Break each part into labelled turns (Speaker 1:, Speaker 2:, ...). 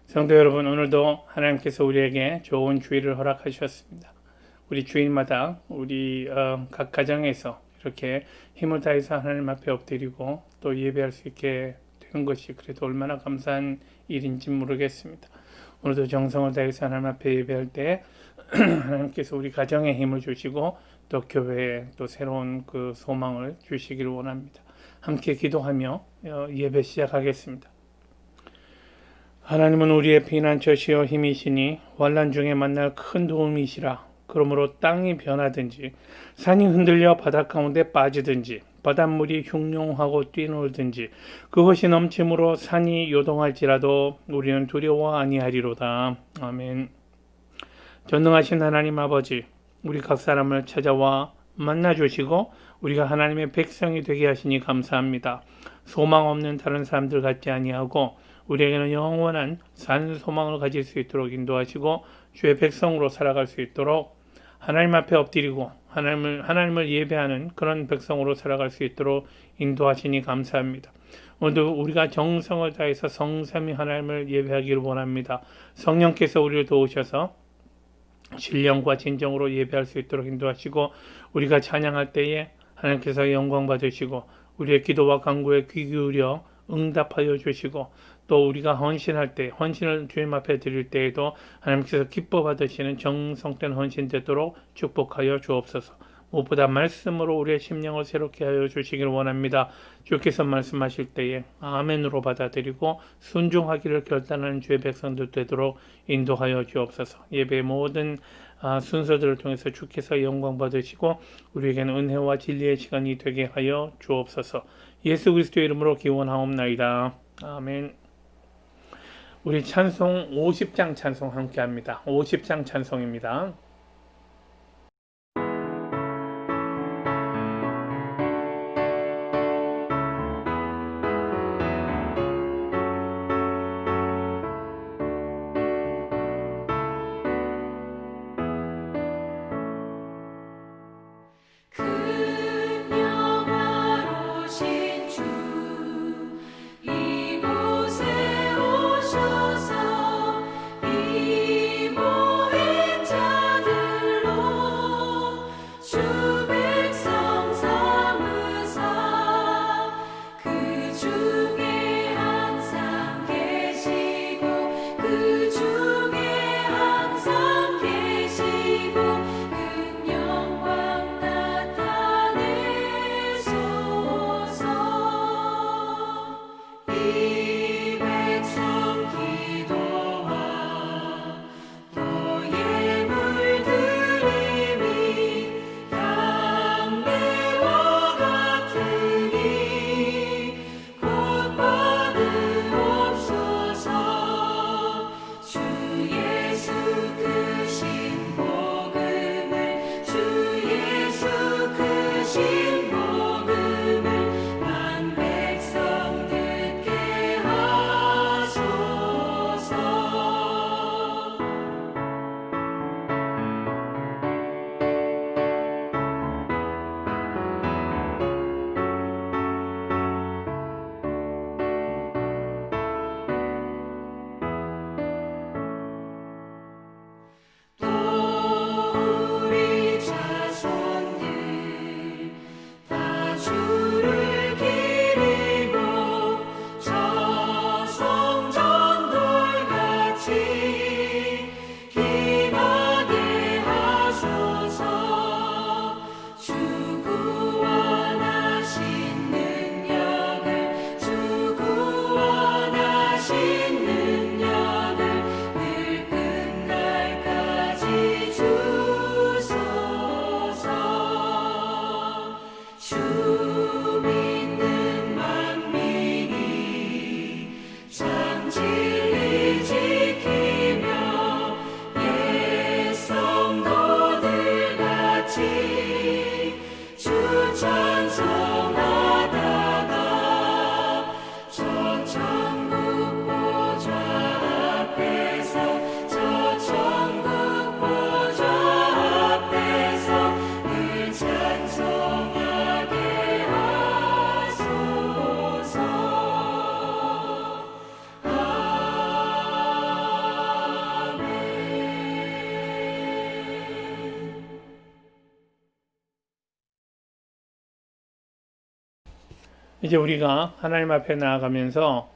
Speaker 1: 성도 여러분, 오늘도 하나님께서 우리에게 좋은 주일을 허락하셨습니다. 우리 주일마다 우리 각 가정에서 이렇게 힘을 다해서 하나님 앞에 엎드리고 또 예배할 수 있게 되는 것이 그래도 얼마나 감사한 일인지 모르겠습니다. 오늘도 정성을 다해서 하나님 앞에 예배할 때 하나님께서 우리 가정에 힘을 주시고 또 교회에 또 새로운 그 소망을 주시기를 원합니다. 함께 기도하며 예배 시작하겠습니다. 하나님은 우리의 피난처시여 힘이시니 환난 중에 만날 큰 도움이시라. 그러므로 땅이 변하든지 산이 흔들려 바다 가운데 빠지든지 바닷물이 흉룡하고 뛰놀든지 그것이 넘침으로 산이 요동할지라도 우리는 두려워 아니하리로다. 아멘. 전능하신 하나님 아버지, 우리 각 사람을 찾아와 만나주시고 우리가 하나님의 백성이 되게 하시니 감사합니다. 소망 없는 다른 사람들 같지 아니하고 우리에게는 영원한 산 소망을 가질 수 있도록 인도하시고 주의 백성으로 살아갈 수 있도록 하나님 앞에 엎드리고 하나님을 예배하는 그런 백성으로 살아갈 수 있도록 인도하시니 감사합니다. 오늘도 우리가 정성을 다해서 성삼위 하나님을 예배하기를 원합니다. 성령께서 우리를 도우셔서 신령과 진정으로 예배할 수 있도록 인도하시고 우리가 찬양할 때에 하나님께서 영광 받으시고 우리의 기도와 간구에 귀 기울여 응답하여 주시고 또 우리가 헌신할 때 헌신을 주님 앞에 드릴 때에도 하나님께서 기뻐 받으시는 정성된 헌신 되도록 축복하여 주옵소서. 무엇보다 말씀으로 우리의 심령을 새롭게 하여 주시길 원합니다. 주께서 말씀하실 때에 아멘으로 받아들이고 순종하기를 결단하는 주의 백성들 되도록 인도하여 주옵소서. 예배의 모든 순서들을 통해서 주께서 영광 받으시고 우리에게는 은혜와 진리의 시간이 되게 하여 주옵소서. 예수 그리스도의 이름으로 기원하옵나이다. 아멘. 우리 찬송 50장 찬송 함께 합니다. 50장 찬송입니다.
Speaker 2: 이곳에 오셔서 이모의 자들
Speaker 1: 이제 우리가 하나님 앞에 나아가면서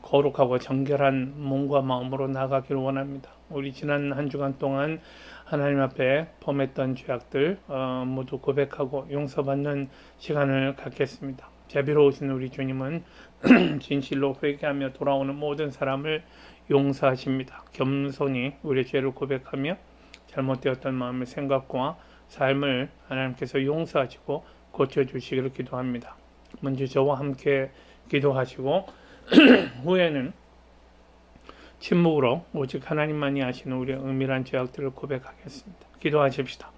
Speaker 1: 거룩하고 정결한 몸과 마음으로 나아가기를 원합니다. 우리 지난 한 주간 동안 하나님 앞에 범했던 죄악들 모두 고백하고 용서받는 시간을 갖겠습니다. 자비로우신 우리 주님은 진실로 회개하며 돌아오는 모든 사람을 용서하십니다. 겸손히 우리의 죄를 고백하며 잘못되었던 마음의 생각과 삶을 하나님께서 용서하시고 고쳐주시기를 기도합니다. 먼저 저와 함께 기도하시고 후에는 침묵으로 오직 하나님만이 아시는 우리의 은밀한 죄악들을 고백하겠습니다. 기도하십시다.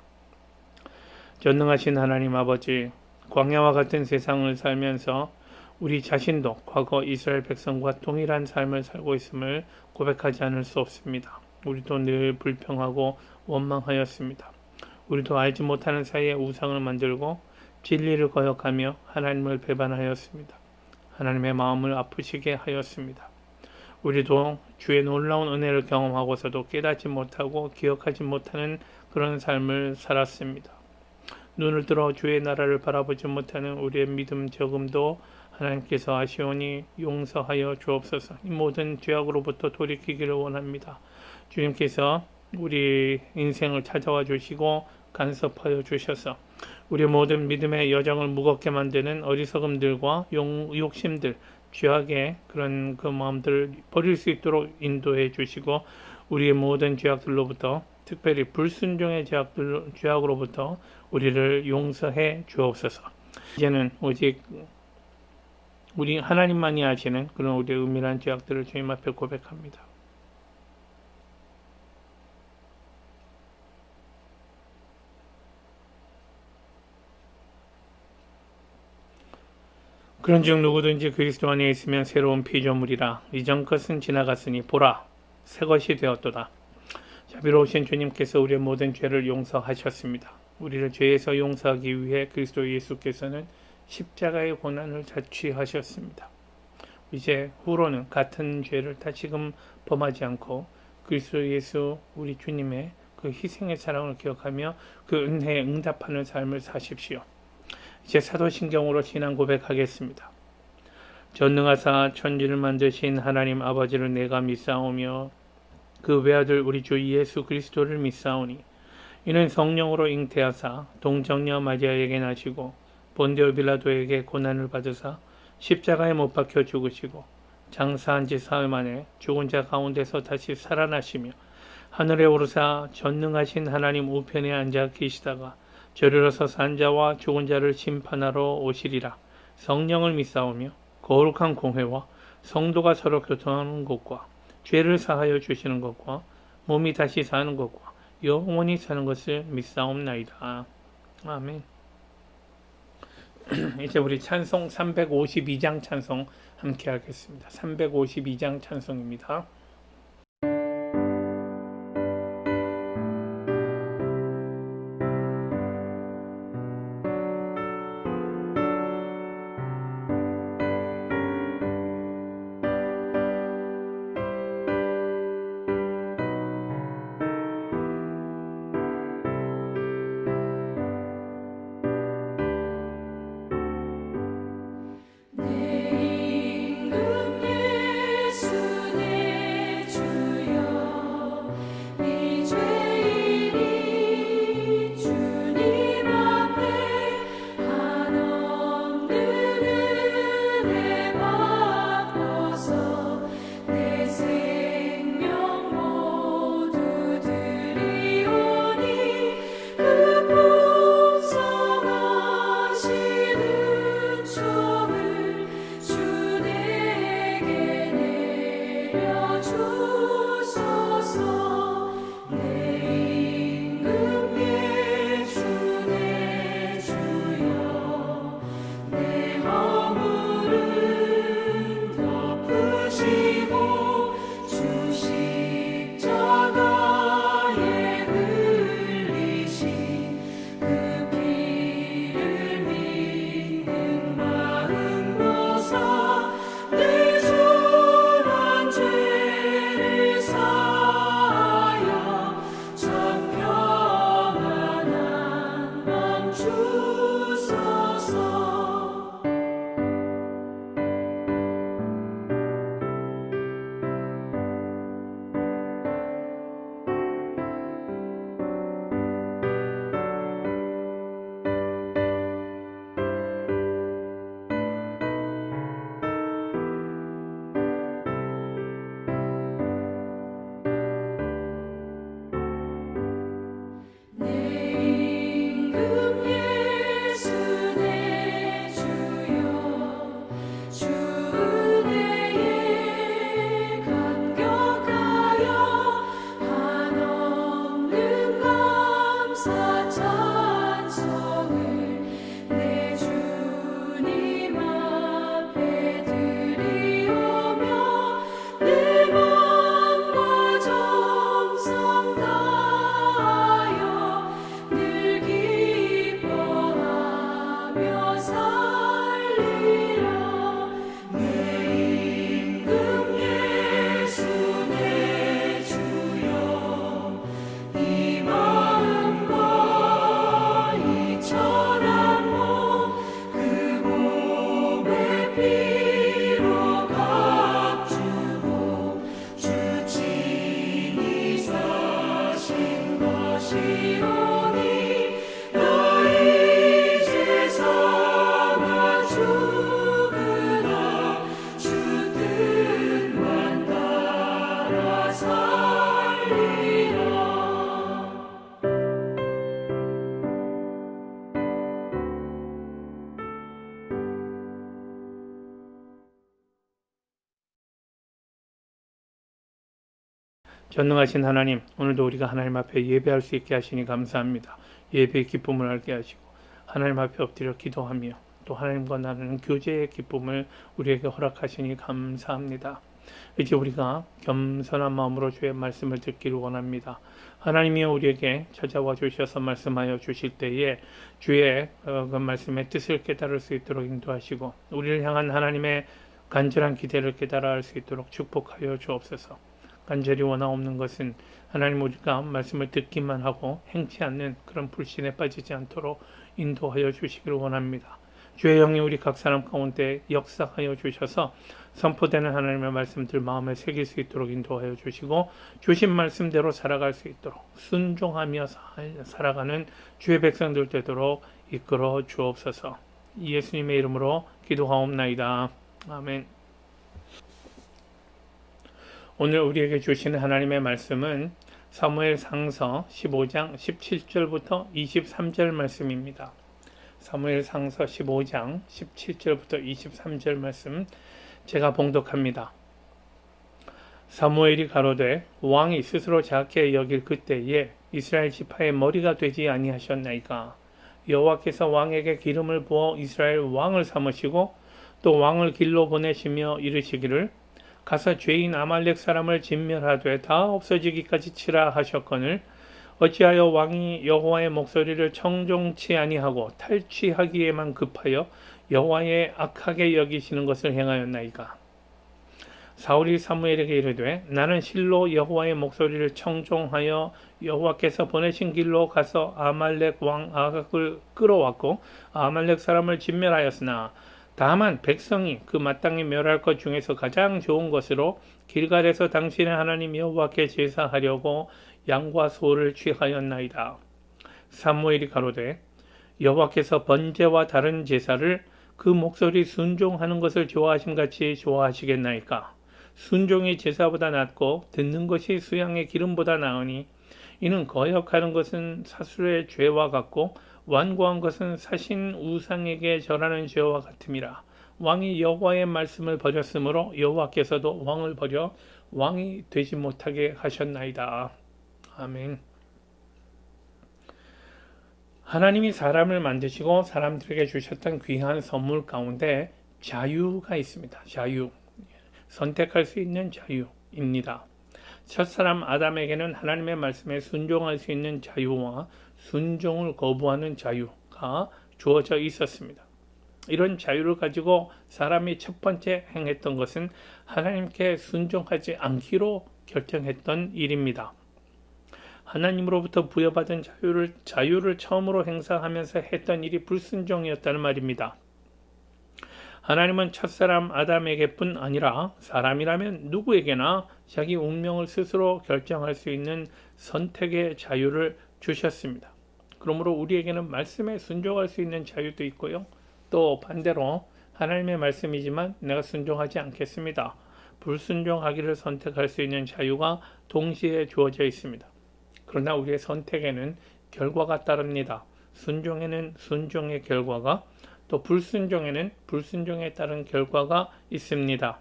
Speaker 1: 전능하신 하나님 아버지, 광야와 같은 세상을 살면서 우리 자신도 과거 이스라엘 백성과 동일한 삶을 살고 있음을 고백하지 않을 수 없습니다. 우리도 늘 불평하고 원망하였습니다. 우리도 알지 못하는 사이에 우상을 만들고 진리를 거역하며 하나님을 배반하였습니다. 하나님의 마음을 아프시게 하였습니다. 우리도 주의 놀라운 은혜를 경험하고서도 깨닫지 못하고 기억하지 못하는 그런 삶을 살았습니다. 눈을 들어 주의 나라를 바라보지 못하는 우리의 믿음 적음도 하나님께서 아시오니 용서하여 주옵소서. 이 모든 죄악으로부터 돌이키기를 원합니다. 주님께서 우리 인생을 찾아와 주시고 간섭하여 주셔서 우리 모든 믿음의 여정을 무겁게 만드는 어리석음들과 욕심들, 죄악의 그런 그 마음들을 버릴 수 있도록 인도해 주시고 우리의 모든 죄악들로부터 특별히 불순종의 죄악으로부터 우리를 용서해 주옵소서. 이제는 오직 우리 하나님만이 아시는 그런 우리의 은밀한 죄악들을 주님 앞에 고백합니다. 그런즉 누구든지 그리스도 안에 있으면 새로운 피조물이라 이전 것은 지나갔으니 보라 새 것이 되었도다. 자비로우신 주님께서 우리의 모든 죄를 용서하셨습니다. 우리를 죄에서 용서하기 위해 그리스도 예수께서는 십자가의 고난을 자취하셨습니다. 이제 후로는 같은 죄를 다시금 범하지 않고 그리스도 예수 우리 주님의 그 희생의 사랑을 기억하며 그 은혜에 응답하는 삶을 사십시오. 이제 사도신경으로 신앙 고백하겠습니다. 전능하사 천지를 만드신 하나님 아버지를 내가 믿사오며 그 외아들 우리 주 예수 그리스도를 믿사오니 이는 성령으로 잉태하사 동정녀 마리아에게 나시고 본디오 빌라도에게 고난을 받으사 십자가에 못 박혀 죽으시고 장사한 지 사흘 만에 죽은 자 가운데서 다시 살아나시며 하늘에 오르사 전능하신 하나님 우편에 앉아 계시다가 저리로서 산 자와 죽은 자를 심판하러 오시리라. 성령을 믿사오며 거룩한 공회와 성도가 서로 교통하는 것과 죄를 사하여 주시는 것과 몸이 다시 사는 것과 영원히 사는 것을 믿사옵나이다. 아멘. 이제 우리 찬송 352장 찬송 함께 하겠습니다. 352장 찬송입니다.
Speaker 2: 내 임금 예수 내
Speaker 1: 전능하신 하나님, 오늘도 우리가 하나님 앞에 예배할 수 있게 하시니 감사합니다. 예배의 기쁨을 알게 하시고 하나님 앞에 엎드려 기도하며 또 하나님과 나누는 교제의 기쁨을 우리에게 허락하시니 감사합니다. 이제 우리가 겸손한 마음으로 주의 말씀을 듣기를 원합니다. 하나님이 우리에게 찾아와 주셔서 말씀하여 주실 때에 주의 그 말씀의 뜻을 깨달을 수 있도록 인도하시고 우리를 향한 하나님의 간절한 기대를 깨달아 알 수 있도록 축복하여 주옵소서. 간절히 원하옵는 것은 하나님 우리가 말씀을 듣기만 하고 행치 않는 그런 불신에 빠지지 않도록 인도하여 주시기를 원합니다. 주의 영이 우리 각 사람 가운데 역사하여 주셔서 선포되는 하나님의 말씀들 마음에 새길 수 있도록 인도하여 주시고 주신 말씀대로 살아갈 수 있도록 순종하며 살아가는 주의 백성들 되도록 이끌어 주옵소서. 예수님의 이름으로 기도하옵나이다. 아멘. 오늘 우리에게 주시는 하나님의 말씀은 사무엘상서 15장 17절부터 23절 말씀입니다. 사무엘상서 15장 17절부터 23절 말씀 제가 봉독합니다. 사무엘이 가로되 왕이 스스로 작게 여길 그때에 이스라엘 지파의 머리가 되지 아니하셨나이까. 여호와께서 왕에게 기름을 부어 이스라엘 왕을 삼으시고 또 왕을 길로 보내시며 이르시기를 가서 죄인 아말렉 사람을 진멸하되 다 없어지기까지 치라 하셨거늘 어찌하여 왕이 여호와의 목소리를 청종치 아니하고 탈취하기에만 급하여 여호와의 악하게 여기시는 것을 행하였나이까. 사울이 사무엘에게 이르되 나는 실로 여호와의 목소리를 청종하여 여호와께서 보내신 길로 가서 아말렉 왕 아각을 끌어왔고 아말렉 사람을 진멸하였으나 다만 백성이 그 마땅히 멸할 것 중에서 가장 좋은 것으로 길갈에서 당신의 하나님 여호와께 제사하려고 양과 소를 취하였나이다. 사무엘이 가로되 여호와께서 번제와 다른 제사를 그 목소리 순종하는 것을 좋아하심같이 좋아하시겠나이까. 순종이 제사보다 낫고 듣는 것이 수양의 기름보다 나으니 이는 거역하는 것은 사술의 죄와 같고 완고한 것은 사신 우상에게 절하는 죄와 같음이라. 왕이 여호와의 말씀을 버렸으므로 여호와께서도 왕을 버려 왕이 되지 못하게 하셨나이다. 아멘. 하나님이 사람을 만드시고 사람들에게 주셨던 귀한 선물 가운데 자유가 있습니다. 자유. 선택할 수 있는 자유입니다. 첫사람 아담에게는 하나님의 말씀에 순종할 수 있는 자유와 순종을 거부하는 자유가 주어져 있었습니다. 이런 자유를 가지고 사람이 첫 번째 행했던 것은 하나님께 순종하지 않기로 결정했던 일입니다. 하나님으로부터 부여받은 자유를 처음으로 행사하면서 했던 일이 불순종이었다는 말입니다. 하나님은 첫사람 아담에게뿐 아니라 사람이라면 누구에게나 자기 운명을 스스로 결정할 수 있는 선택의 자유를 주셨습니다. 그러므로 우리에게는 말씀에 순종할 수 있는 자유도 있고요. 또 반대로 하나님의 말씀이지만 내가 순종하지 않겠습니다. 불순종하기를 선택할 수 있는 자유가 동시에 주어져 있습니다. 그러나 우리의 선택에는 결과가 따릅니다. 순종에는 순종의 결과가 또 불순종에는 불순종에 따른 결과가 있습니다.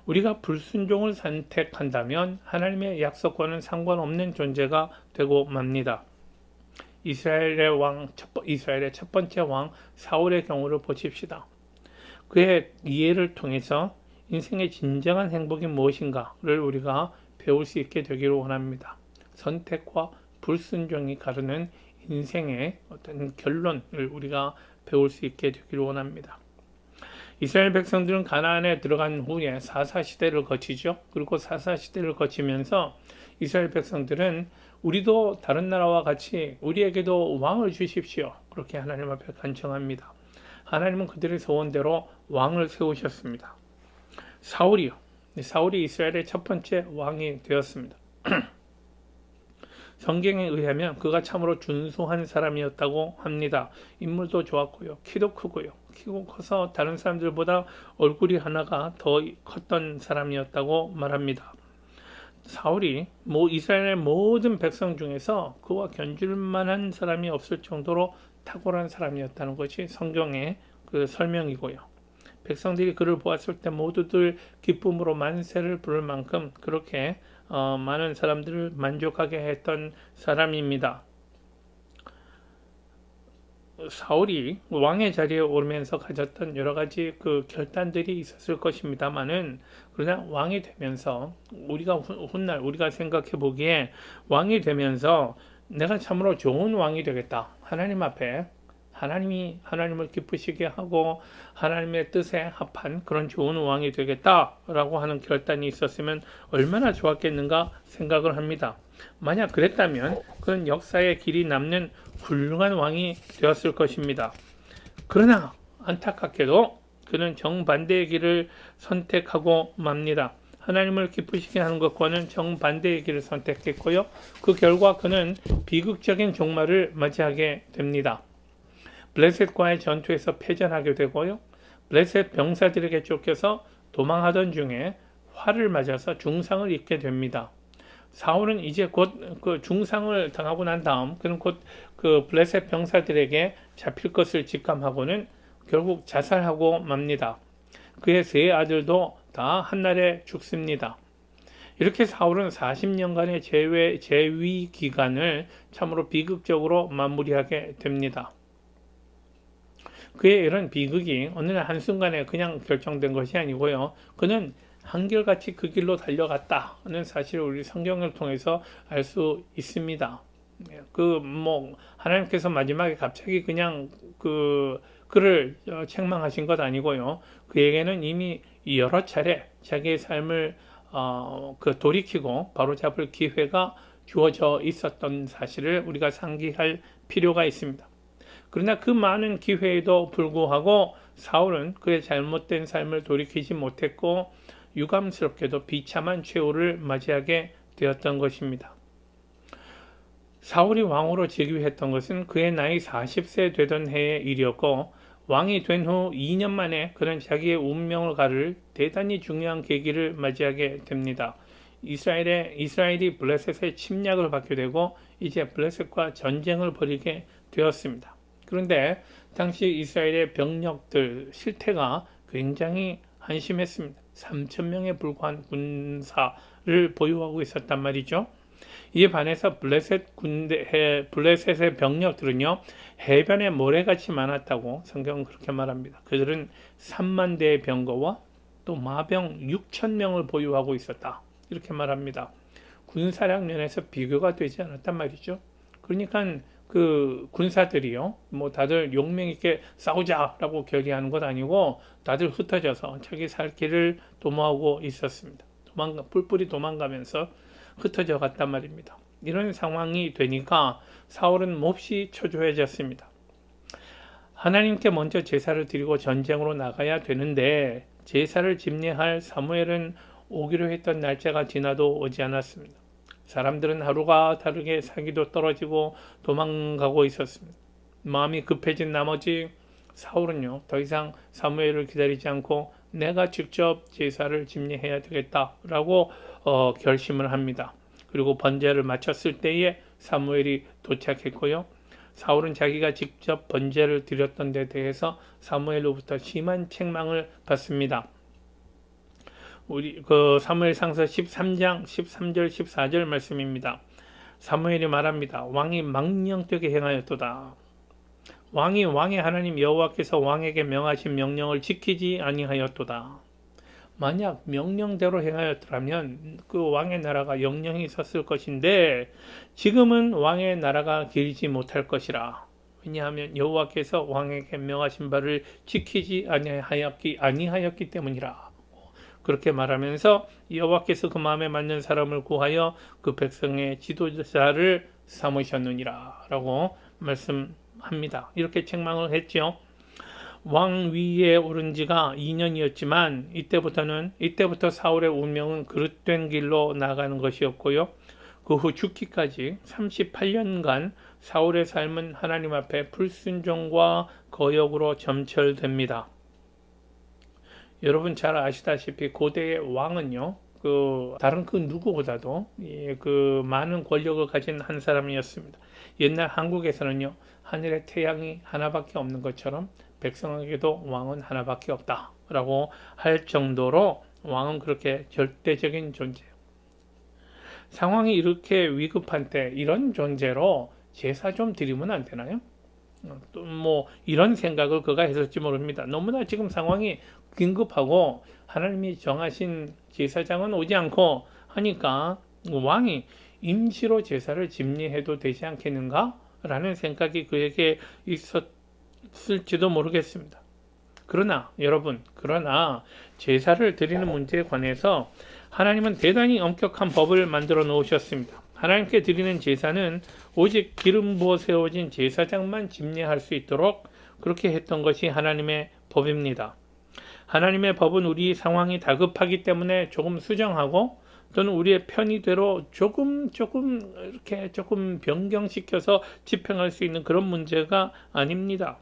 Speaker 1: 우리가 불순종을 선택한다면 하나님의 약속과는 상관없는 존재가 되고 맙니다. 이스라엘의 첫 번째 왕 사울의 경우를 보십시다. 그의 이해를 통해서 인생의 진정한 행복이 무엇인가를 우리가 배울 수 있게 되기를 원합니다. 선택과 불순종이 가르는 인생의 어떤 결론을 우리가 배울 수 있게 되기를 원합니다. 이스라엘 백성들은 가나안에 들어간 후에 사사시대를 거치죠. 그리고 사사시대를 거치면서 이스라엘 백성들은 우리도 다른 나라와 같이 우리에게도 왕을 주십시오. 그렇게 하나님 앞에 간청합니다. 하나님은 그들의 소원대로 왕을 세우셨습니다. 사울이 이스라엘의 첫 번째 왕이 되었습니다. 성경에 의하면 그가 참으로 준수한 사람이었다고 합니다. 인물도 좋았고요. 키도 크고요. 키고 커서 다른 사람들보다 얼굴이 하나가 더 컸던 사람이었다고 말합니다. 사울이 이스라엘의 모든 백성 중에서 그와 견줄 만한 사람이 없을 정도로 탁월한 사람이었다는 것이 성경의 그 설명이고요. 백성들이 그를 보았을 때 모두들 기쁨으로 만세를 부를 만큼 그렇게 많은 사람들을 만족하게 했던 사람입니다. 사울이 왕의 자리에 오르면서 가졌던 여러 가지 그 결단들이 있었을 것입니다만은, 그러나 왕이 되면서 우리가 훗날 우리가 생각해 보기에 왕이 되면서 내가 참으로 좋은 왕이 되겠다. 하나님 앞에 하나님을 기쁘시게 하고 하나님의 뜻에 합한 그런 좋은 왕이 되겠다라고 하는 결단이 있었으면 얼마나 좋았겠는가 생각을 합니다. 만약 그랬다면 그는 역사의 길이 남는 훌륭한 왕이 되었을 것입니다. 그러나 안타깝게도 그는 정반대의 길을 선택하고 맙니다. 하나님을 기쁘시게 하는 것과는 정반대의 길을 선택했고요. 그 결과 그는 비극적인 종말을 맞이하게 됩니다. 블레셋과의 전투에서 패전하게 되고요. 블레셋 병사들에게 쫓겨서 도망하던 중에 활을 맞아서 중상을 입게 됩니다. 사울은 이제 곧 그 중상을 당하고 난 다음 그는 곧 그 블레셋 병사들에게 잡힐 것을 직감하고는 결국 자살하고 맙니다. 그의 세 아들도 다 한날에 죽습니다. 이렇게 사울은 40년간의 재위 기간을 참으로 비극적으로 마무리하게 됩니다. 그의 이런 비극이 어느 날 한순간에 그냥 결정된 것이 아니고요. 그는 한결같이 그 길로 달려갔다는 사실을 우리 성경을 통해서 알 수 있습니다. 하나님께서 마지막에 갑자기 그냥 그를 책망하신 것 아니고요. 그에게는 이미 여러 차례 자기의 삶을 돌이키고 바로잡을 기회가 주어져 있었던 사실을 우리가 상기할 필요가 있습니다. 그러나 그 많은 기회에도 불구하고 사울은 그의 잘못된 삶을 돌이키지 못했고 유감스럽게도 비참한 최후를 맞이하게 되었던 것입니다. 사울이 왕으로 즉위했던 것은 그의 나이 40세 되던 해의 일이었고, 왕이 된 후 2년 만에 그는 자기의 운명을 가를 대단히 중요한 계기를 맞이하게 됩니다. 이스라엘이 블레셋의 침략을 받게 되고 이제 블레셋과 전쟁을 벌이게 되었습니다. 그런데 당시 이스라엘의 병력들 실태가 굉장히 한심했습니다. 3,000명에 불과한 군사를 보유하고 있었단 말이죠. 이에 반해서 블레셋의 병력들은요, 해변에 모래같이 많았다고 성경은 그렇게 말합니다. 그들은 3만 대의 병거와 또 마병 6,000명을 보유하고 있었다. 이렇게 말합니다. 군사력 면에서 비교가 되지 않았단 말이죠. 그러니까 그 군사들이요, 다들 용맹 있게 싸우자라고 결의하는 것 아니고 다들 흩어져서 자기 살 길을 도모하고 있었습니다. 뿔뿔이 도망가면서 흩어져 갔단 말입니다. 이런 상황이 되니까 사울은 몹시 초조해졌습니다. 하나님께 먼저 제사를 드리고 전쟁으로 나가야 되는데 제사를 집례할 사무엘은 오기로 했던 날짜가 지나도 오지 않았습니다. 사람들은 하루가 다르게 사기도 떨어지고 도망가고 있었습니다. 마음이 급해진 나머지 사울은요, 더 이상 사무엘을 기다리지 않고 내가 직접 제사를 집례해야 되겠다라고 결심을 합니다. 그리고 번제를 마쳤을 때에 사무엘이 도착했고요. 사울은 자기가 직접 번제를 드렸던 데 대해서 사무엘로부터 심한 책망을 받습니다. 우리 사무엘상서 13장 13절 14절 말씀입니다. 사무엘이 말합니다. 왕이 망령되게 행하였도다. 왕이 왕의 하나님 여호와께서 왕에게 명하신 명령을 지키지 아니하였도다. 만약 명령대로 행하였더라면 그 왕의 나라가 영영히 있었을 것인데 지금은 왕의 나라가 길지 못할 것이라. 왜냐하면 여호와께서 왕에게 명하신 바를 지키지 아니하였기 때문이라. 그렇게 말하면서 여호와께서 그 마음에 맞는 사람을 구하여 그 백성의 지도자를 삼으셨느니라 라고 말씀합니다. 이렇게 책망을 했죠. 왕 위에 오른 지가 2년이었지만 이때부터 사울의 운명은 그릇된 길로 나가는 것이었고요. 그 후 죽기까지 38년간 사울의 삶은 하나님 앞에 불순종과 거역으로 점철됩니다. 여러분 잘 아시다시피 고대의 왕은요, 다른 그 누구보다도 그 많은 권력을 가진 한 사람이었습니다. 옛날 한국에서는요, 하늘의 태양이 하나밖에 없는 것처럼 백성에게도 왕은 하나밖에 없다라고 할 정도로 왕은 그렇게 절대적인 존재예요. 상황이 이렇게 위급한 때 이런 존재로 제사 좀 드리면 안 되나요? 또 뭐 이런 생각을 그가 했을지 모릅니다. 너무나 지금 상황이 긴급하고 하나님이 정하신 제사장은 오지 않고 하니까 왕이 임시로 제사를 집리해도 되지 않겠는가? 라는 생각이 그에게 있었을지도 모르겠습니다. 그러나 여러분, 제사를 드리는 문제에 관해서 하나님은 대단히 엄격한 법을 만들어 놓으셨습니다. 하나님께 드리는 제사는 오직 기름 부어 세워진 제사장만 집례할 수 있도록 그렇게 했던 것이 하나님의 법입니다. 하나님의 법은 우리 상황이 다급하기 때문에 조금 수정하고 또는 우리의 편의대로 조금 변경시켜서 집행할 수 있는 그런 문제가 아닙니다.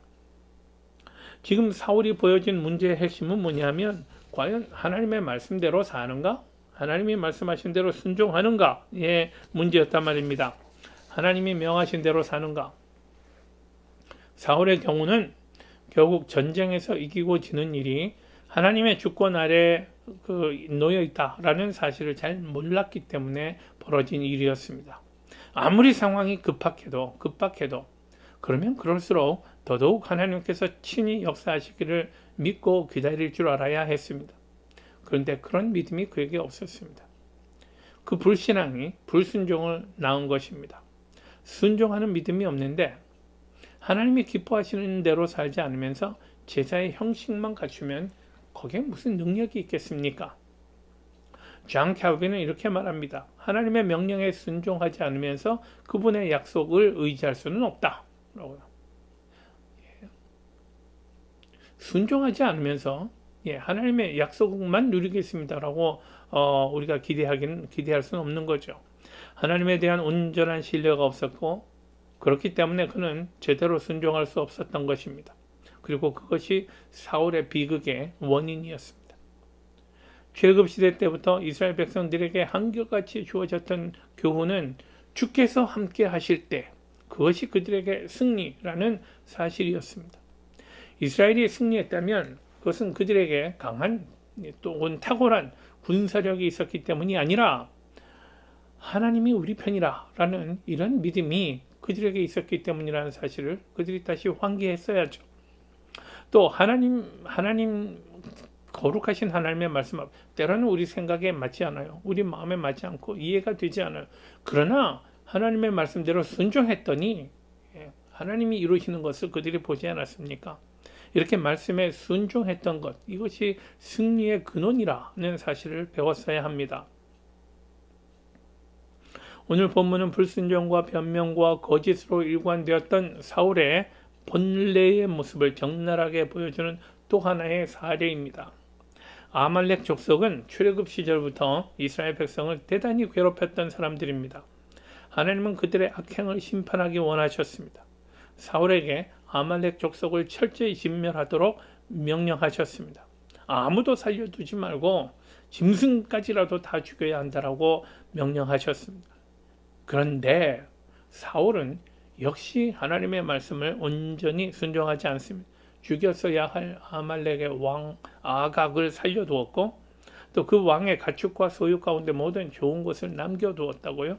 Speaker 1: 지금 사울이 보여진 문제의 핵심은 뭐냐면 과연 하나님의 말씀대로 사는가? 하나님이 말씀하신 대로 순종하는가의 문제였단 말입니다. 하나님이 명하신 대로 사는가? 사울의 경우는 결국 전쟁에서 이기고 지는 일이 하나님의 주권 아래 놓여 있다라는 사실을 잘 몰랐기 때문에 벌어진 일이었습니다. 아무리 상황이 급박해도 그러면 그럴수록 더더욱 하나님께서 친히 역사하시기를 믿고 기다릴 줄 알아야 했습니다. 그런데 그런 믿음이 그에게 없었습니다. 그 불신앙이 불순종을 낳은 것입니다. 순종하는 믿음이 없는데 하나님이 기뻐하시는 대로 살지 않으면서 제사의 형식만 갖추면 거기에 무슨 능력이 있겠습니까? 존 캘빈은 이렇게 말합니다. 하나님의 명령에 순종하지 않으면서 그분의 약속을 의지할 수는 없다. 순종하지 않으면서 하나님의 약속만 누리겠습니다라고 우리가 기대할 수는 없는 거죠. 하나님에 대한 온전한 신뢰가 없었고 그렇기 때문에 그는 제대로 순종할 수 없었던 것입니다. 그리고 그것이 사울의 비극의 원인이었습니다. 출애굽 시대 때부터 이스라엘 백성들에게 한결같이 주어졌던 교훈은 주께서 함께 하실 때 그것이 그들에게 승리라는 사실이었습니다. 이스라엘이 승리했다면 그것은 그들에게 강한 또는 탁월한 군사력이 있었기 때문이 아니라 하나님이 우리 편이라라는 이런 믿음이 그들에게 있었기 때문이라는 사실을 그들이 다시 환기했어야죠. 또 하나님 거룩하신 하나님의 말씀 때로는 우리 생각에 맞지 않아요. 우리 마음에 맞지 않고 이해가 되지 않아요. 그러나 하나님의 말씀대로 순종했더니 하나님이 이루시는 것을 그들이 보지 않았습니까? 이렇게 말씀에 순종했던 것, 이것이 승리의 근원이라는 사실을 배웠어야 합니다. 오늘 본문은 불순종과 변명과 거짓으로 일관되었던 사울의 본래의 모습을 적나라하게 보여주는 또 하나의 사례입니다. 아말렉 족속은 출애굽 시절부터 이스라엘 백성을 대단히 괴롭혔던 사람들입니다. 하나님은 그들의 악행을 심판하기 원하셨습니다. 사울에게 아말렉 족속을 철저히 진멸하도록 명령하셨습니다. 아무도 살려두지 말고 짐승까지라도 다 죽여야 한다라고 명령하셨습니다. 그런데 사울은 역시 하나님의 말씀을 온전히 순종하지 않습니다. 죽였어야 할 아말렉의 왕 아각을 살려두었고 또 그 왕의 가축과 소유 가운데 모든 좋은 것을 남겨두었다고요.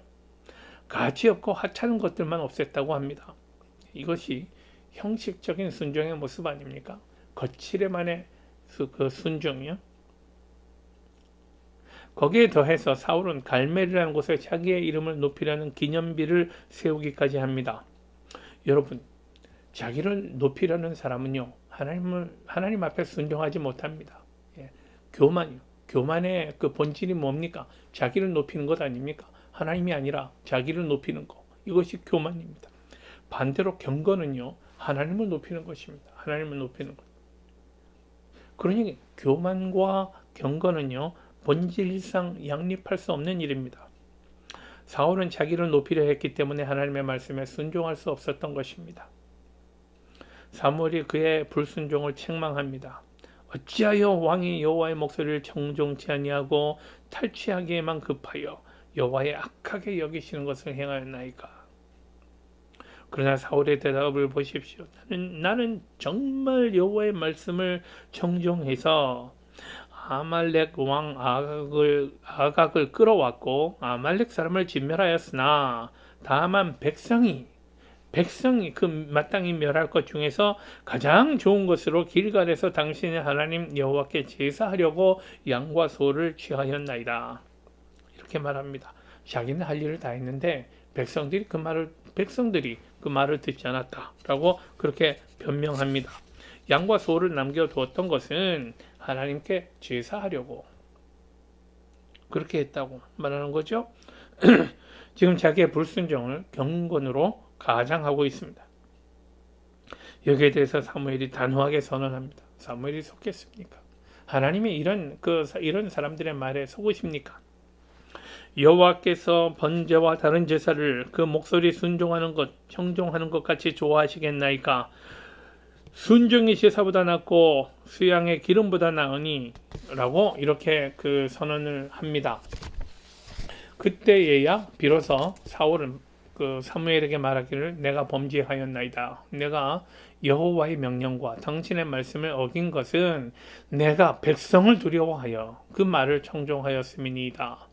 Speaker 1: 가치 없고 하찮은 것들만 없앴다고 합니다. 이것이 형식적인 순종의 모습 아닙니까? 거칠에만의 그 순종이요. 거기에 더해서 사울은 갈멜이라는 곳에 자기의 이름을 높이려는 기념비를 세우기까지 합니다. 여러분, 자기를 높이려는 사람은요, 하나님 앞에 순종하지 못합니다. 교만의 그 본질이 뭡니까? 자기를 높이는 것 아닙니까? 하나님이 아니라 자기를 높이는 것. 이것이 교만입니다. 반대로 경건은요, 하나님을 높이는 것입니다. 하나님을 높이는 것. 그러니 교만과 경건은요, 본질상 양립할 수 없는 일입니다. 사울은 자기를 높이려 했기 때문에 하나님의 말씀에 순종할 수 없었던 것입니다. 사무엘이 그의 불순종을 책망합니다. 어찌하여 왕이 여호와의 목소리를 정종치 아니하고 탈취하기에만 급하여 여호와의 악하게 여기시는 것을 행하였나이까. 그러나 사울의 대답을 보십시오. 나는 정말 여호와의 말씀을 정종해서 아말렉 왕 아각을 끌어왔고 아말렉 사람을 진멸하였으나 다만 백성이 그 마땅히 멸할 것 중에서 가장 좋은 것으로 길갈에서 당신의 하나님 여호와께 제사하려고 양과 소를 취하였나이다. 이렇게 말합니다. 자기는 할 일을 다 했는데 백성들이 그 말을 듣지 않았다라고 그렇게 변명합니다. 양과 소를 남겨두었던 것은 하나님께 제사하려고 그렇게 했다고 말하는 거죠. 지금 자기의 불순종을 경건으로 가장하고 있습니다. 여기에 대해서 사무엘이 단호하게 선언합니다. 사무엘이 속겠습니까? 하나님이 이런 사람들의 말에 속으십니까? 여호와께서 번제와 다른 제사를 그 목소리 순종하는 것, 청종하는 것 같이 좋아하시겠나이까? 순종이 제사보다 낫고 수양의 기름보다 나으니 라고 이렇게 그 선언을 합니다. 그때에야 비로소 사울은 그 사무엘에게 말하기를 내가 범죄하였나이다. 내가 여호와의 명령과 당신의 말씀을 어긴 것은 내가 백성을 두려워하여 그 말을 청종하였음이니이다.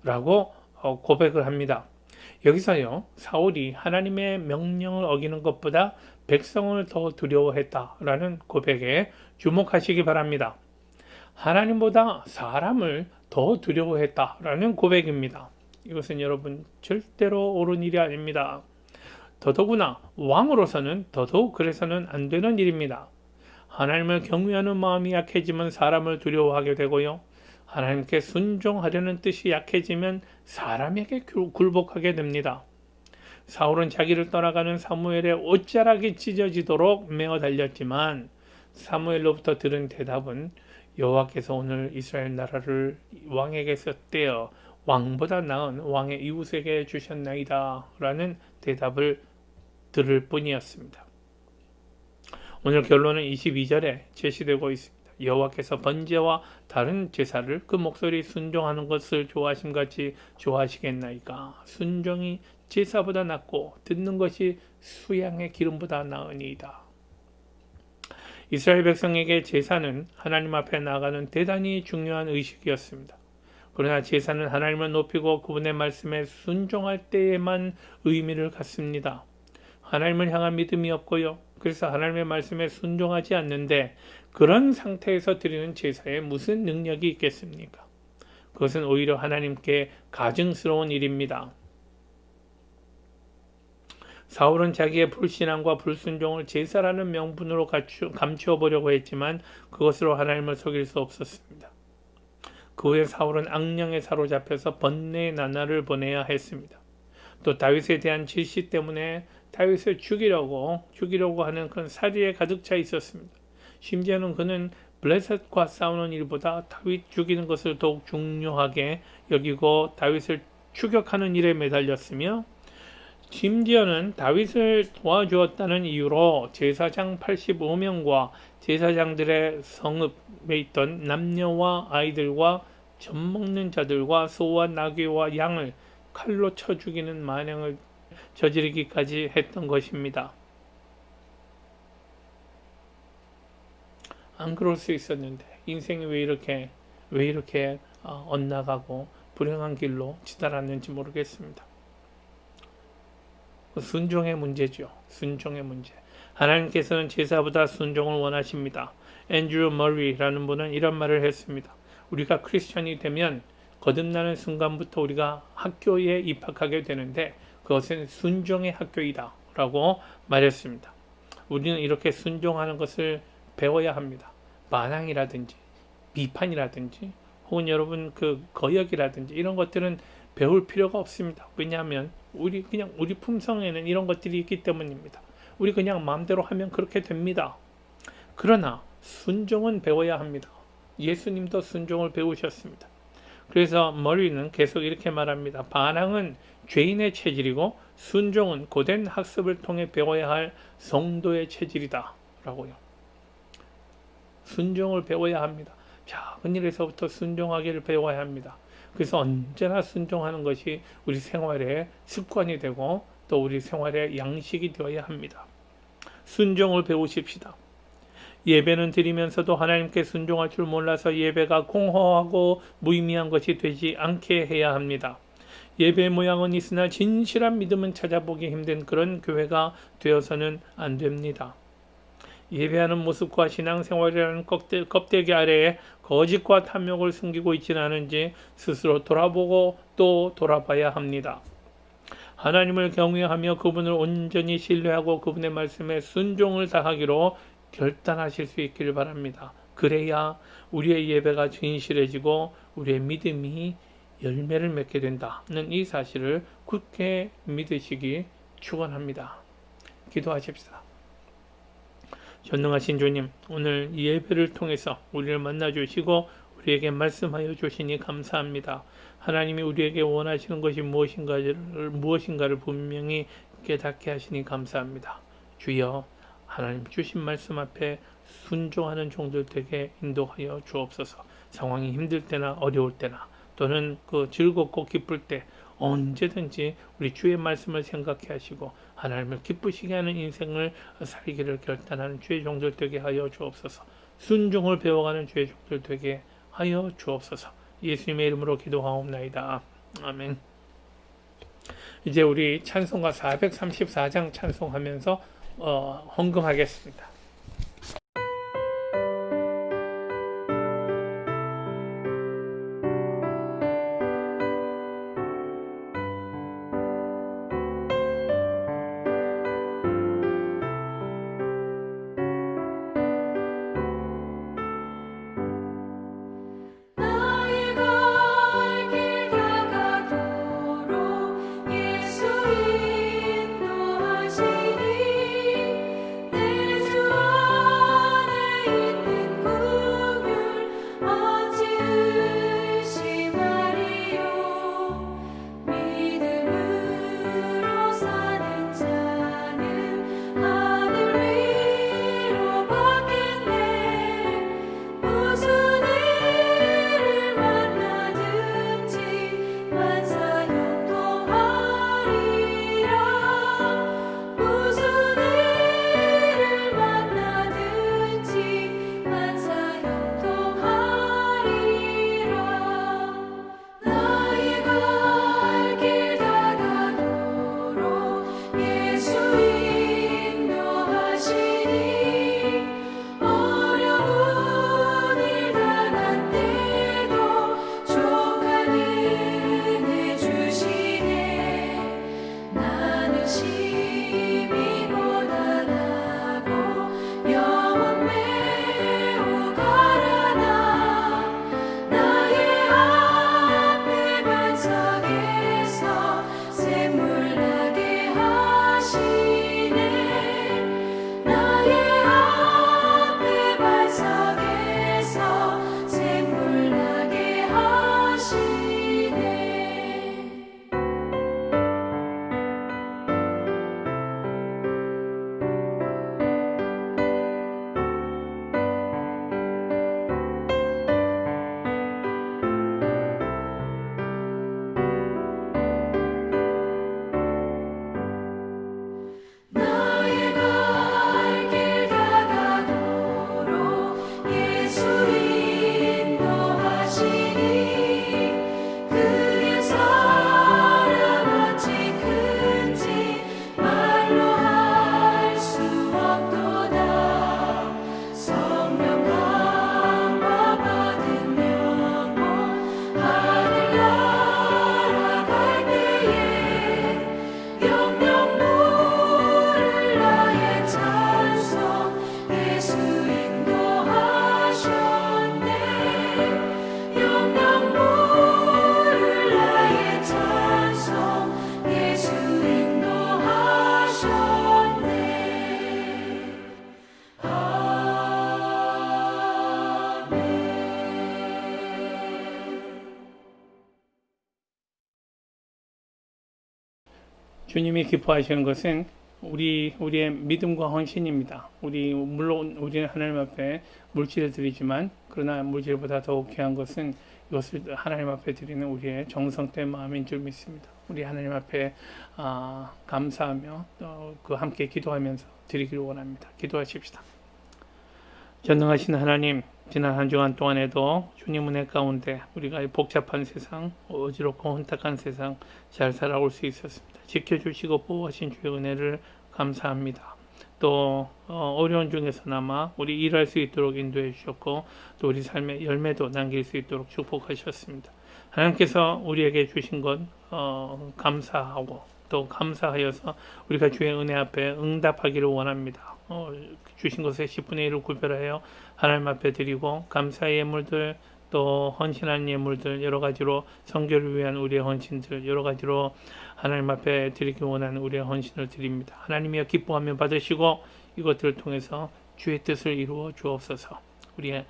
Speaker 1: 라고 고백을 합니다. 여기서요, 사울이 하나님의 명령을 어기는 것보다 백성을 더 두려워했다라는 고백에 주목하시기 바랍니다. 하나님보다 사람을 더 두려워했다라는 고백입니다. 이것은 여러분 절대로 옳은 일이 아닙니다. 더더구나 왕으로서는 더더욱 그래서는 안 되는 일입니다. 하나님을 경외하는 마음이 약해지면 사람을 두려워하게 되고요. 하나님께 순종하려는 뜻이 약해지면 사람에게 굴복하게 됩니다. 사울은 자기를 떠나가는 사무엘의 옷자락이 찢어지도록 메어 달렸지만 사무엘로부터 들은 대답은 여호와께서 오늘 이스라엘 나라를 왕에게서 떼어 왕보다 나은 왕의 이웃에게 주셨나이다 라는 대답을 들을 뿐이었습니다. 오늘 결론은 22절에 제시되고 있습니다. 여호와께서 번제와 다른 제사를 그 목소리 순종하는 것을 좋아하심같이 좋아하시겠나이까? 순종이 제사보다 낫고 듣는 것이 수양의 기름보다 나으니이다. 이스라엘 백성에게 제사는 하나님 앞에 나아가는 대단히 중요한 의식이었습니다. 그러나 제사는 하나님을 높이고 그분의 말씀에 순종할 때에만 의미를 갖습니다. 하나님을 향한 믿음이 없고요. 그래서 하나님의 말씀에 순종하지 않는데 그런 상태에서 드리는 제사에 무슨 능력이 있겠습니까? 그것은 오히려 하나님께 가증스러운 일입니다. 사울은 자기의 불신앙과 불순종을 제사라는 명분으로 감추어 보려고 했지만 그것으로 하나님을 속일 수 없었습니다. 그 후에 사울은 악령에 사로잡혀서 번뇌의 나날을 보내야 했습니다. 또 다윗에 대한 질시 때문에 다윗을 죽이려고 하는 그런 살이에 가득 차 있었습니다. 심지어는 그는 블레셋과 싸우는 일보다 다윗 죽이는 것을 더욱 중요하게 여기고 다윗을 추격하는 일에 매달렸으며 심지어는 다윗을 도와주었다는 이유로 제사장 85명과 제사장들의 성읍에 있던 남녀와 아이들과 젖먹는 자들과 소와 나귀와 양을 칼로 쳐 죽이는 만행을 저지르기까지 했던 것입니다. 안 그럴 수 있었는데 인생이 왜 이렇게 엇나가고 불행한 길로 치달았는지 모르겠습니다. 순종의 문제죠. 순종의 문제. 하나님께서는 제사보다 순종을 원하십니다. 앤드류 머리라는 분은 이런 말을 했습니다. 우리가 크리스천이 되면 거듭나는 순간부터 우리가 학교에 입학하게 되는데 그것은 순종의 학교이다 라고 말했습니다. 우리는 이렇게 순종하는 것을 배워야 합니다. 반항이라든지 비판이라든지 혹은 여러분 그 거역이라든지 이런 것들은 배울 필요가 없습니다. 왜냐하면 우리 품성에는 이런 것들이 있기 때문입니다. 우리 그냥 마음대로 하면 그렇게 됩니다. 그러나 순종은 배워야 합니다. 예수님도 순종을 배우셨습니다. 그래서 머리는 계속 이렇게 말합니다. 반항은 죄인의 체질이고 순종은 고된 학습을 통해 배워야 할 성도의 체질이다 라고요. 순종을 배워야 합니다. 작은 일에서부터 순종하기를 배워야 합니다. 그래서 언제나 순종하는 것이 우리 생활의 습관이 되고 또 우리 생활의 양식이 되어야 합니다. 순종을 배우십시다. 예배는 드리면서도 하나님께 순종할 줄 몰라서 예배가 공허하고 무의미한 것이 되지 않게 해야 합니다. 예배 모양은 있으나 진실한 믿음은 찾아보기 힘든 그런 교회가 되어서는 안 됩니다. 예배하는 모습과 신앙생활이라는 껍데기 아래에 거짓과 탐욕을 숨기고 있지는 않은지 스스로 돌아보고 또 돌아봐야 합니다. 하나님을 경외하며 그분을 온전히 신뢰하고 그분의 말씀에 순종을 다하기로 결단하실 수 있기를 바랍니다. 그래야 우리의 예배가 진실해지고 우리의 믿음이 열매를 맺게 된다는 이 사실을 굳게 믿으시기 축원합니다. 기도하십시다. 전능하신 주님, 오늘 이 예배를 통해서 우리를 만나주시고 우리에게 말씀하여 주시니 감사합니다. 하나님이 우리에게 원하시는 것이 무엇인가를 분명히 깨닫게 하시니 감사합니다. 주여, 하나님 주신 말씀 앞에 순종하는 종들 되게 인도하여 주옵소서. 상황이 힘들 때나 어려울 때나 또는 즐겁고 기쁠 때 언제든지 우리 주의 말씀을 생각해 하시고 하나님을 기쁘시게 하는 인생을 살기를 결단하는 주의 종들 되게 하여 주옵소서. 순종을 배워가는 주의 종들 되게 하여 주옵소서. 예수님의 이름으로 기도하옵나이다. 아멘. 이제 우리 찬송가 434장 찬송하면서 헌금하겠습니다. 주님이 기뻐하시는 것은 우리의 믿음과 헌신입니다. 물론 우리는 하나님 앞에 물질을 드리지만, 그러나 물질보다 더욱 귀한 것은 이것을 하나님 앞에 드리는 우리의 정성된 마음인 줄 믿습니다. 우리 하나님 앞에 감사하며 또 함께 기도하면서 드리기를 원합니다. 기도하십시다. 전능하신 하나님, 지난 한 주간 동안에도 주님 은혜 가운데 우리가 이 복잡한 세상, 어지럽고 혼탁한 세상 잘 살아올 수 있었습니다. 지켜주시고 보호하신 주의 은혜를 감사합니다. 또 어려운 중에서나마 우리 일할 수 있도록 인도해 주셨고 또 우리 삶의 열매도 남길 수 있도록 축복하셨습니다. 하나님께서 우리에게 주신 것 감사하고 또 감사하여서 우리가 주의 은혜 앞에 응답하기를 원합니다. 주신 것의 10분의 1을 구별하여 하나님 앞에 드리고 감사의 예물들 또 헌신한 예물들 여러 가지로 성결을 위한 우리의 헌신들 여러 가지로 하나님 앞에 드리기 원하는 우리의 헌신을 드립니다. 하나님이여 기뻐하며 받으시고 이것들을 통해서 주의 뜻을 이루어 주옵소서. 우리의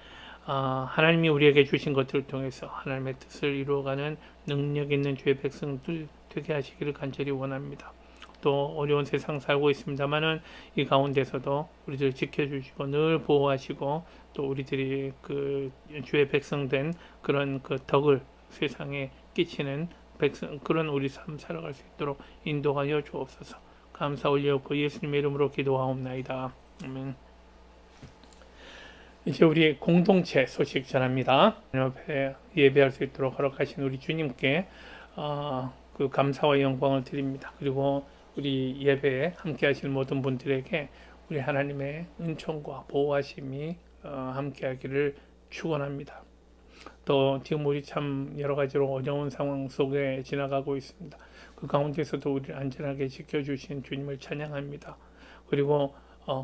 Speaker 1: 하나님이 우리에게 주신 것들을 통해서 하나님의 뜻을 이루어가는 능력 있는 주의 백성들 되게 하시기를 간절히 원합니다. 또 어려운 세상 살고 있습니다만은 이 가운데서도 우리들 지켜주시고 늘 보호하시고 또 우리들이 그 주의 백성된 그런 그 덕을 세상에 끼치는 백성 그런 우리 삶 살아갈 수 있도록 인도하여 주옵소서. 감사 올려놓고 예수님의 이름으로 기도하옵나이다. 아멘. 이제 우리 공동체 소식 전합니다. 하나님 앞에 예배할 수 있도록 허락하신 우리 주님께 그 감사와 영광을 드립니다. 그리고 우리 예배에 함께 하실 모든 분들에게 우리 하나님의 은총과 보호하심이 함께 하기를 축원합니다. 또 지금 우리 참 여러 가지로 어려운 상황 속에 지나가고 있습니다. 그 가운데서도 우리를 안전하게 지켜주신 주님을 찬양합니다. 그리고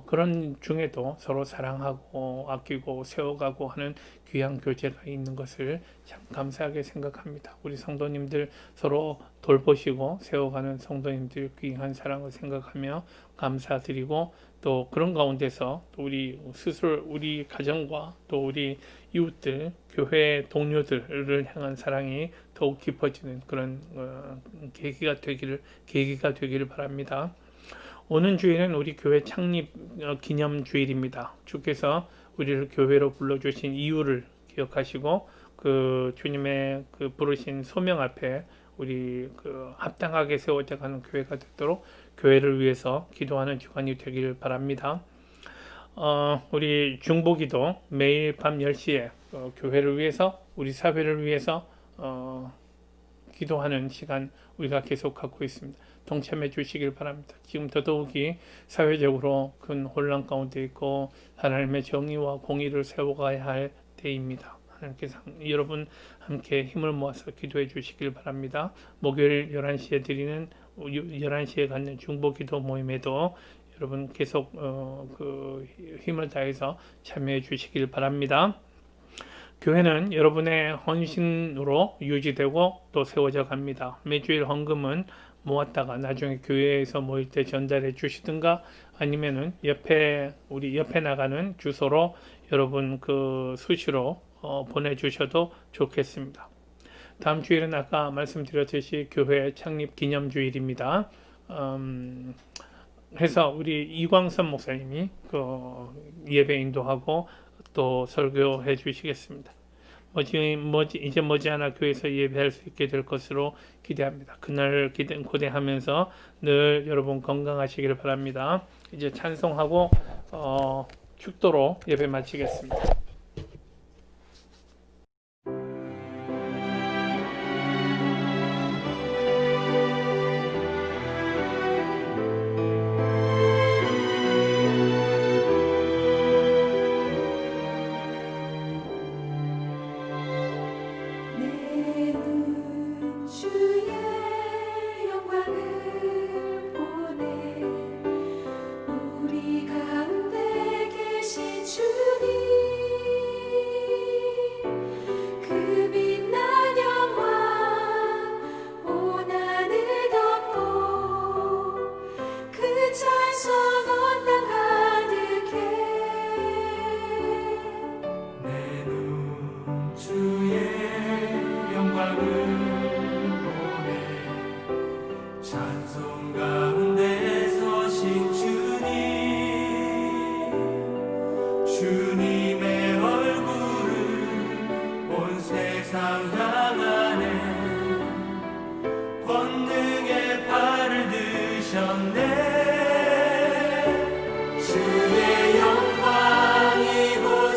Speaker 1: 그런 중에도 서로 사랑하고 아끼고 세워가고 하는 귀한 교제가 있는 것을 참 감사하게 생각합니다. 우리 성도님들 서로 돌보시고 세워가는 성도님들 귀한 사랑을 생각하며 감사드리고 또 그런 가운데서 또 우리 스스로 우리 가정과 또 우리 이웃들, 교회 동료들을 향한 사랑이 더욱 깊어지는 그런 계기가 되기를 바랍니다. 오는 주일은 우리 교회 창립 기념 주일입니다. 주께서 우리를 교회로 불러주신 이유를 기억하시고 그 주님의 그 부르신 소명 앞에 우리 그 합당하게 세워져가는 교회가 되도록 교회를 위해서 기도하는 주간이 되기를 바랍니다. 우리 중보기도 매일 밤 10시에 교회를 위해서 우리 사회를 위해서 기도하는 시간 우리가 계속 갖고 있습니다. 동참해 주시길 바랍니다. 지금 더더욱이 사회적으로 큰 혼란 가운데 있고 하나님의 정의와 공의를 세워가야 할 때입니다. 하나님께서 여러분 함께 힘을 모아서 기도해 주시길 바랍니다. 목요일 11시에 드리는 11시에 갖는 중보기도 모임에도 여러분 계속 그 힘을 다해서 참여해 주시길 바랍니다. 교회는 여러분의 헌신으로 유지되고 또 세워져 갑니다. 매주일 헌금은 모았다가 나중에 교회에서 모일 때 전달해 주시든가 아니면은 우리 옆에 나가는 주소로 여러분 그 수시로 보내주셔도 좋겠습니다. 다음 주일은 아까 말씀드렸듯이 교회 창립 기념주일입니다. 해서 우리 이광선 목사님이 그 예배 인도하고 또 설교해 주시겠습니다. 이제 머지않아 교회에서 예배할 수 있게 될 것으로 기대합니다. 그날 고대하면서 늘 여러분 건강하시기를 바랍니다. 이제 찬송하고 축도로 예배 마치겠습니다.
Speaker 2: 주의 영광이고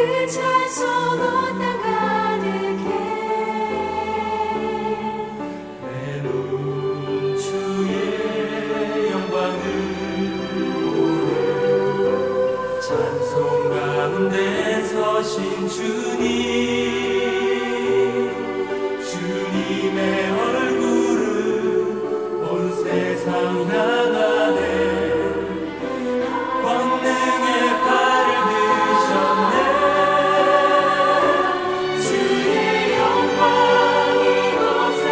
Speaker 2: 그 찬송 온 땅 가득해
Speaker 3: 내눈 주의 영광을 찬송 가운데 서신 주님의 얼굴을 온 세상 향하네 권능의 발을 드셨네
Speaker 2: 주의 영광 이곳에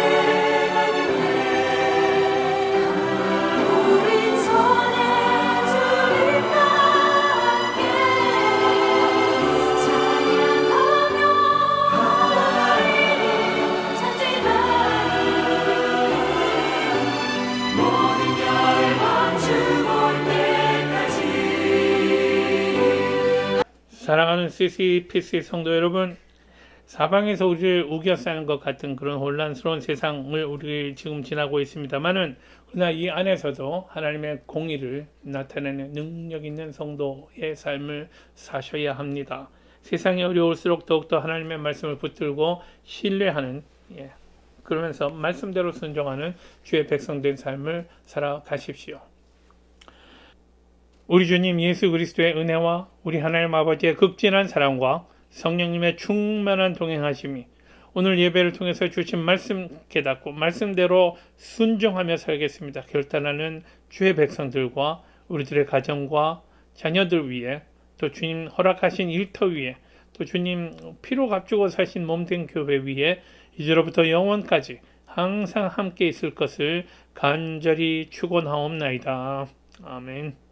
Speaker 2: 가득해 우린 손에 주님과 함께 찬양하며 전진하리 모든 열방 주볼 때까지.
Speaker 1: 사랑하는 CCPC 성도 여러분, 사방에서 우리를 우겨싸는 것 같은 그런 혼란스러운 세상을 우리 지금 지나고 있습니다만은, 그러나 이 안에서도 하나님의 공의를 나타내는 능력 있는 성도의 삶을 사셔야 합니다. 세상이 어려울수록 더욱더 하나님의 말씀을 붙들고 신뢰하는, 그러면서 말씀대로 순종하는 주의 백성된 삶을 살아가십시오. 우리 주님 예수 그리스도의 은혜와 우리 하나님 아버지의 극진한 사랑과 성령님의 충만한 동행하심이 오늘 예배를 통해서 주신 말씀 깨닫고 말씀대로 순종하며 살겠습니다. 결단하는 주의 백성들과 우리들의 가정과 자녀들 위해, 또 주님 허락하신 일터 위에, 또 주님 피로 값주고 사신 몸된 교회 위에 이제로부터 영원까지 항상 함께 있을 것을 간절히 축원하옵나이다. 아멘.